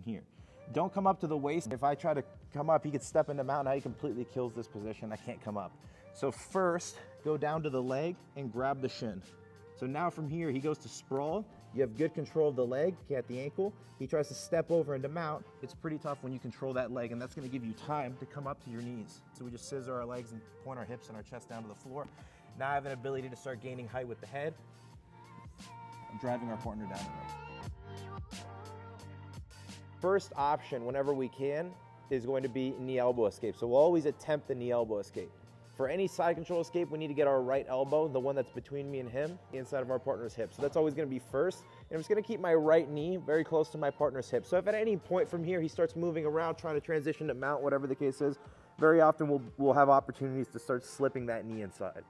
here. Don't come up to the waist. If I try to come up, he could step into mount. Now he completely kills this position. I can't come up. So first, go down to the leg and grab the shin. So now from here, he goes to sprawl. You have good control of the leg, at the ankle. He tries to step over into mount. It's pretty tough when you control that leg, and that's gonna give you time to come up to your knees. So we just scissor our legs and point our hips and our chest down to the floor. Now I have an ability to start gaining height with the head and driving our partner down the rope. First option, whenever we can, is going to be knee elbow escape. So we'll always attempt the knee elbow escape. For any side control escape, we need to get our right elbow, the one that's between me and him, inside of our partner's hip. So that's always gonna be first. And I'm just gonna keep my right knee very close to my partner's hip. So if at any point from here, he starts moving around, trying to transition to mount, whatever the case is, very often we'll have opportunities to start slipping that knee inside.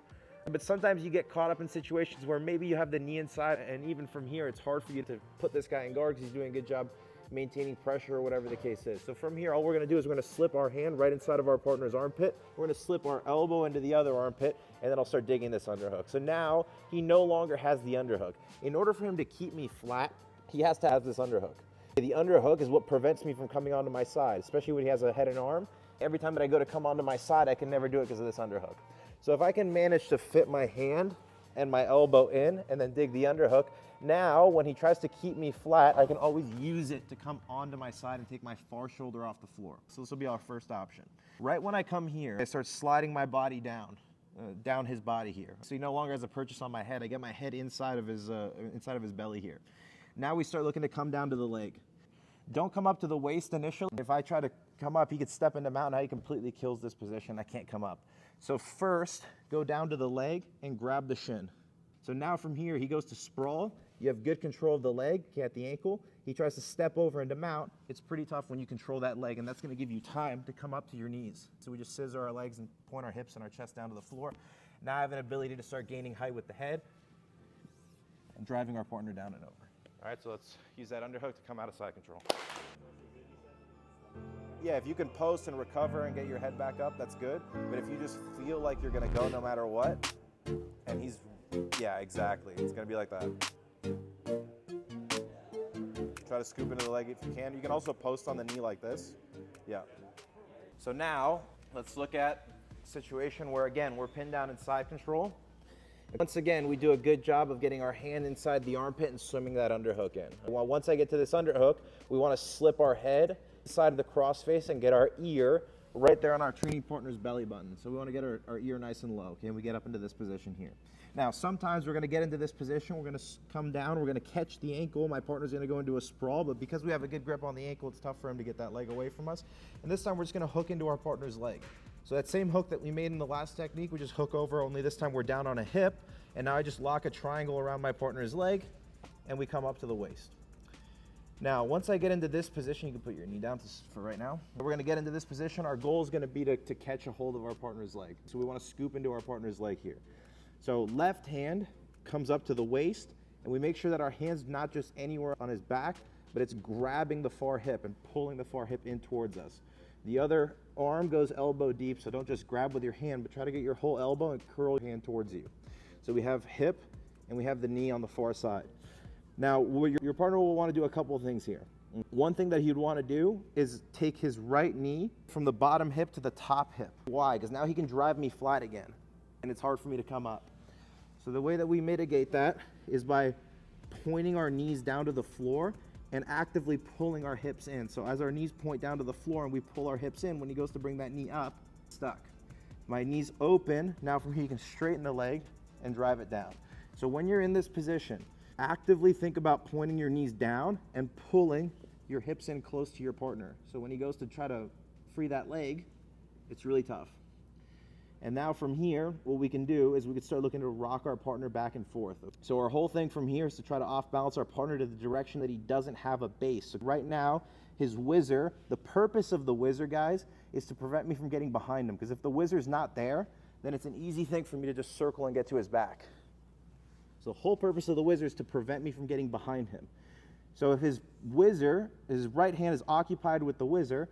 But sometimes you get caught up in situations where maybe you have the knee inside, and even from here, it's hard for you to put this guy in guard because he's doing a good job maintaining pressure or whatever the case is. So from here, all we're gonna do is we're gonna slip our hand right inside of our partner's armpit. We're gonna slip our elbow into the other armpit, and then I'll start digging this underhook. So now he no longer has the underhook. In order for him to keep me flat, he has to have this underhook. The underhook is what prevents me from coming onto my side, especially when he has a head and arm. Every time that I go to come onto my side, I can never do it because of this underhook. So if I can manage to fit my hand and my elbow in and then dig the underhook, now when he tries to keep me flat, I can always use it to come onto my side and take my far shoulder off the floor. So this will be our first option. Right when I come here, I start sliding my body down his body here. So he no longer has a purchase on my head. I get my head inside of his belly here. Now we start looking to come down to the leg. Don't come up to the waist initially. If I try to come up, he could step into mount. Now he completely kills this position. I can't come up. So first, go down to the leg and grab the shin. So now from here, he goes to sprawl. You have good control of the leg, at the ankle. He tries to step over into mount. It's pretty tough when you control that leg, and that's gonna give you time to come up to your knees. So we just scissor our legs and point our hips and our chest down to the floor. Now I have an ability to start gaining height with the head and driving our partner down and over. All right, so let's use that underhook to come out of side control. Yeah, if you can post and recover and get your head back up, that's good. But if you just feel like you're gonna go no matter what, and he's, yeah, exactly. It's gonna be like that. Try to scoop into the leg if you can. You can also post on the knee like this. Yeah. So now, let's look at a situation where, again, we're pinned down in side control. Once again, we do a good job of getting our hand inside the armpit and swimming that underhook in. Once I get to this underhook, we want to slip our head inside of the crossface and get our ear right there on our training partner's belly button. So we want to get our ear nice and low, okay? And we get up into this position here. Now, sometimes we're going to get into this position, we're going to come down, we're going to catch the ankle, my partner's going to go into a sprawl, but because we have a good grip on the ankle, it's tough for him to get that leg away from us. And this time we're just going to hook into our partner's leg. So that same hook that we made in the last technique, we just hook over, only this time we're down on a hip, and now I just lock a triangle around my partner's leg, and we come up to the waist. Now, once I get into this position, you can put your knee down for right now. We're gonna get into this position. Our goal is gonna be to catch a hold of our partner's leg. So we wanna scoop into our partner's leg here. So left hand comes up to the waist, and we make sure that our hand's not just anywhere on his back, but it's grabbing the far hip and pulling the far hip in towards us. The other arm goes elbow deep, so don't just grab with your hand, but try to get your whole elbow and curl your hand towards you. So we have hip, and we have the knee on the far side. Now, your partner will want to do a couple of things here. One thing that he'd want to do is take his right knee from the bottom hip to the top hip. Why? Because now he can drive me flat again, and it's hard for me to come up. So the way that we mitigate that is by pointing our knees down to the floor and actively pulling our hips in. So as our knees point down to the floor and we pull our hips in, when he goes to bring that knee up, it's stuck. My knee's open. Now from here, you can straighten the leg and drive it down. So when you're in this position, actively think about pointing your knees down and pulling your hips in close to your partner. So when he goes to try to free that leg, it's really tough. And now from here, what we can do is we can start looking to rock our partner back and forth. So our whole thing from here is to try to off balance our partner to the direction that he doesn't have a base. So right now, his whizzer, the purpose of the whizzer, guys, is to prevent me from getting behind him. Because if the whizzer's not there, then it's an easy thing for me to just circle and get to his back. So the whole purpose of the whizzer is to prevent me from getting behind him. So if his whizzer, his right hand is occupied with the whizzer,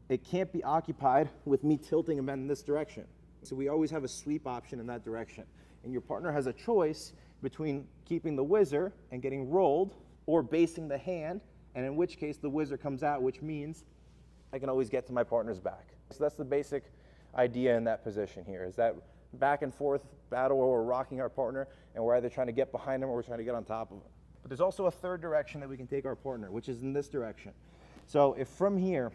it can't be occupied with me tilting him in this direction. So we always have a sweep option in that direction. And your partner has a choice between keeping the whizzer and getting rolled, or basing the hand and in which case the whizzer comes out, which means I can always get to my partner's back. So that's the basic idea in that position here, is that back and forth battle where we're rocking our partner and we're either trying to get behind him or we're trying to get on top of him. But there's also a third direction that we can take our partner, which is in this direction. So if from here,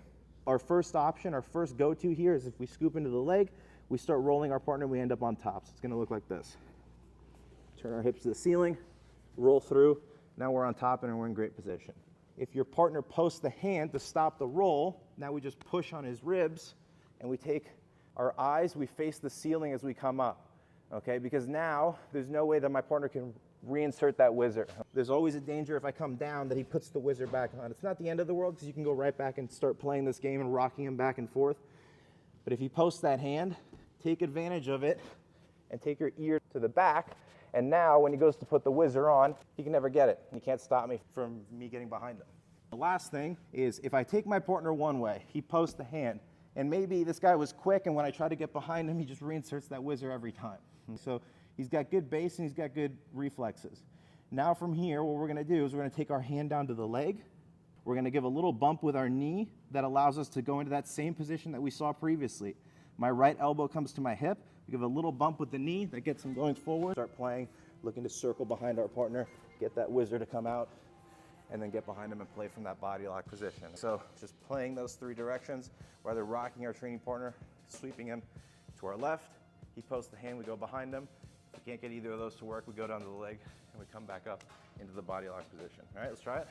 our first option, our first go-to here is if we scoop into the leg, we start rolling our partner, we end up on top. So it's gonna look like this. Turn our hips to the ceiling, roll through, now we're on top and we're in great position. If your partner posts the hand to stop the roll, now we just push on his ribs and we take our eyes, we face the ceiling as we come up, okay? Because now there's no way that my partner can reinsert that whizzer. There's always a danger if I come down that he puts the whizzer back on. It's not the end of the world because you can go right back and start playing this game and rocking him back and forth. But if he posts that hand, take advantage of it and take your ear to the back. And now when he goes to put the whizzer on, he can never get it. He can't stop me from getting behind him. The last thing is if I take my partner one way, he posts the hand, and maybe this guy was quick and when I try to get behind him, he just reinserts that whizzer every time. And so he's got good base and he's got good reflexes. Now from here, what we're gonna do is we're gonna take our hand down to the leg. We're gonna give a little bump with our knee that allows us to go into that same position that we saw previously. My right elbow comes to my hip. We give a little bump with the knee that gets him going forward. Start playing, looking to circle behind our partner, get that whizzer to come out, and then get behind him and play from that body lock position. So just playing those three directions, whether rocking our training partner, sweeping him to our left, he posts the hand, we go behind him. If we can't get either of those to work, we go down to the leg and we come back up into the body lock position. All right, let's try it.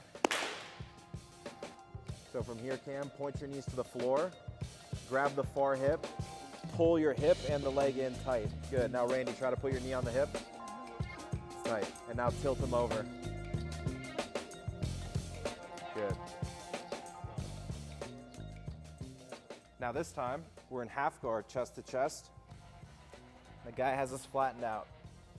So from here, Cam, point your knees to the floor, grab the far hip, pull your hip and the leg in tight. Good, now Randy, try to put your knee on the hip. Tight, and now tilt them over. Good. Now this time, we're in half guard, chest to chest. The guy has us flattened out.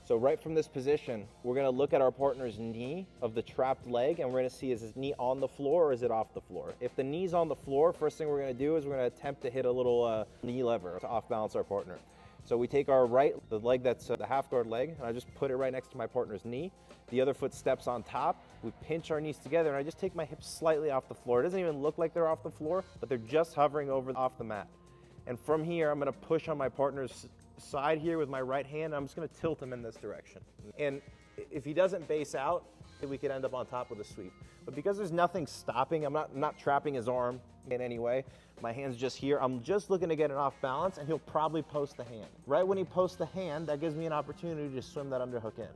So right from this position, we're gonna look at our partner's knee of the trapped leg and we're gonna see is his knee on the floor or is it off the floor? If the knee's on the floor, first thing we're gonna do is we're gonna attempt to hit a little knee lever to off balance our partner. So we take our right, the leg that's the half guard leg, and I just put it right next to my partner's knee. The other foot steps on top. We pinch our knees together and I just take my hips slightly off the floor. It doesn't even look like they're off the floor, but they're just hovering over off the mat. And from here, I'm gonna push on my partner's side here with my right hand. I'm just gonna tilt him in this direction. And if he doesn't base out, we could end up on top with a sweep. But because there's nothing stopping, I'm not trapping his arm in any way. My hand's just here. I'm just looking to get it off balance and he'll probably post the hand. Right when he posts the hand, that gives me an opportunity to swim that underhook in.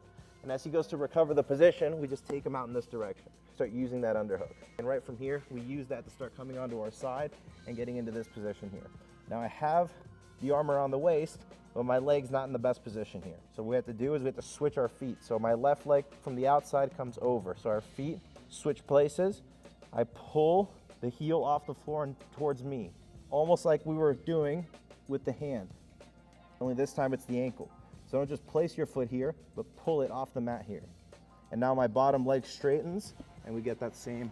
And as he goes to recover the position, we just take him out in this direction. Start using that underhook. And right from here, we use that to start coming onto our side and getting into this position here. Now I have the arm around the waist, but my leg's not in the best position here. So what we have to do is we have to switch our feet. So my left leg from the outside comes over. So our feet switch places. I pull the heel off the floor and towards me, almost like we were doing with the hand. Only this time it's the ankle. So don't just place your foot here, but pull it off the mat here. And now my bottom leg straightens and we get that same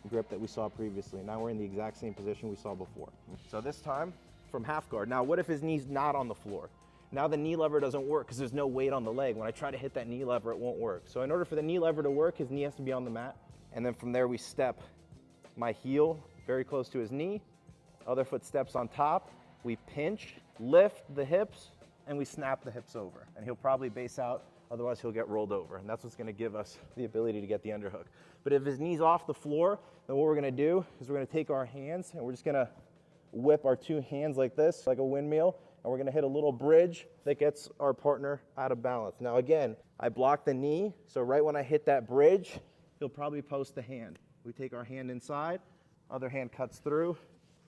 grip that we saw previously. Now we're in the exact same position we saw before. So this time from half guard. Now what if his knee's not on the floor? Now the knee lever doesn't work because there's no weight on the leg. When I try to hit that knee lever, it won't work. So in order for the knee lever to work, his knee has to be on the mat. And then from there we step my heel very close to his knee. Other foot steps on top. We pinch, lift the hips, and we snap the hips over. And he'll probably base out, otherwise he'll get rolled over. And that's what's gonna give us the ability to get the underhook. But if his knee's off the floor, then what we're gonna do is we're gonna take our hands and we're just gonna whip our two hands like this, like a windmill, and we're gonna hit a little bridge that gets our partner out of balance. Now again, I block the knee, so right when I hit that bridge, he'll probably post the hand. We take our hand inside, other hand cuts through,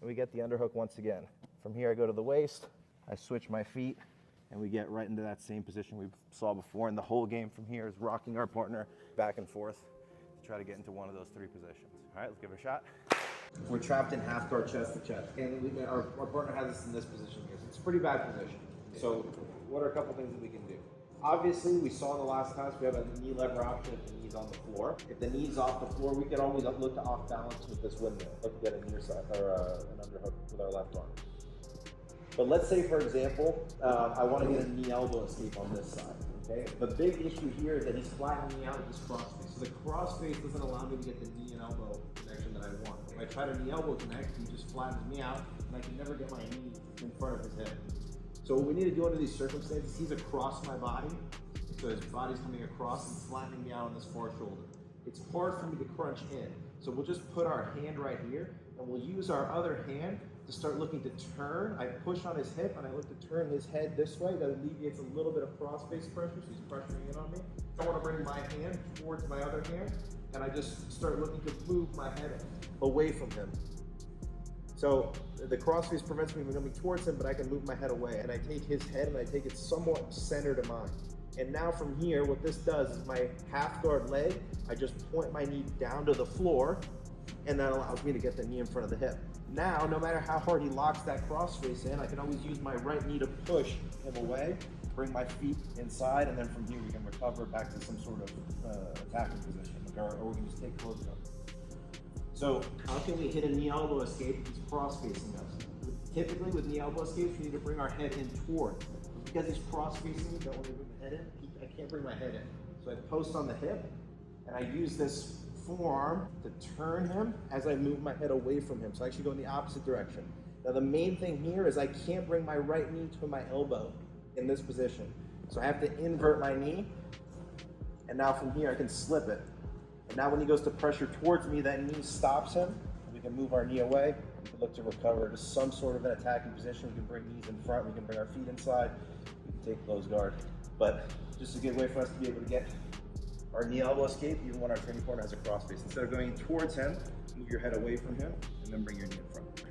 and we get the underhook once again. From here I go to the waist, I switch my feet, and we get right into that same position we saw before. And the whole game from here is rocking our partner back and forth to try to get into one of those three positions. All right, let's give it a shot. We're trapped in half guard chest to chest. And our partner has us in this position here. So it's a pretty bad position. So what are a couple things that we can do? Obviously, we saw in the last class, we have a knee lever option if the knee's on the floor. If the knee's off the floor, we can always look to off balance with this windmill. Look to get a near side or an underhook with our left arm. But let's say, for example, I want to get a knee elbow escape on this side. Okay. The big issue here is that he's flattening me out with this cross face. So the cross face doesn't allow me to get the knee and elbow connection If I try to knee elbow connect, he just flattens me out, and I can never get my knee in front of his hip. So what we need to do under these circumstances, he's across my body, so his body's coming across and flattening me out on this far shoulder. It's hard for me to crunch in. So we'll just put our hand right here, and we'll use our other hand to start looking to turn. I push on his hip, and I look to turn his head this way. That alleviates a little bit of cross-face pressure, so he's pressuring in on me. I want to bring my hand towards my other hand, and I just start looking to move my head away from him. So the cross-face prevents me from coming towards him, but I can move my head away. And I take his head, and I take it somewhat center to mine. And now from here, what this does is my half guard leg, I just point my knee down to the floor, and that allows me to get the knee in front of the hip. Now, no matter how hard he locks that cross face in, I can always use my right knee to push him away, bring my feet inside, and then from here we can recover back to some sort of attacking position, or we can just take close up. So how can we hit a knee elbow escape if he's cross facing us? Typically with knee elbow escapes, we need to bring our head in toward. Because he's cross facing me, don't want to bring the head in, I can't bring my head in. So I post on the hip, and I use this forearm to turn him as I move my head away from him. So I actually go in the opposite direction. Now the main thing here is I can't bring my right knee to my elbow in this position. So I have to invert my knee, and now from here I can slip it. And now when he goes to pressure towards me, that knee stops him. We can move our knee away. We can look to recover to some sort of an attacking position. We can bring knees in front. We can bring our feet inside. We can take close guard. But just a good way for us to be able to get our knee elbow escape, even when our training partner has a cross face. Instead of going towards him, move your head away from him, and then bring your knee in front.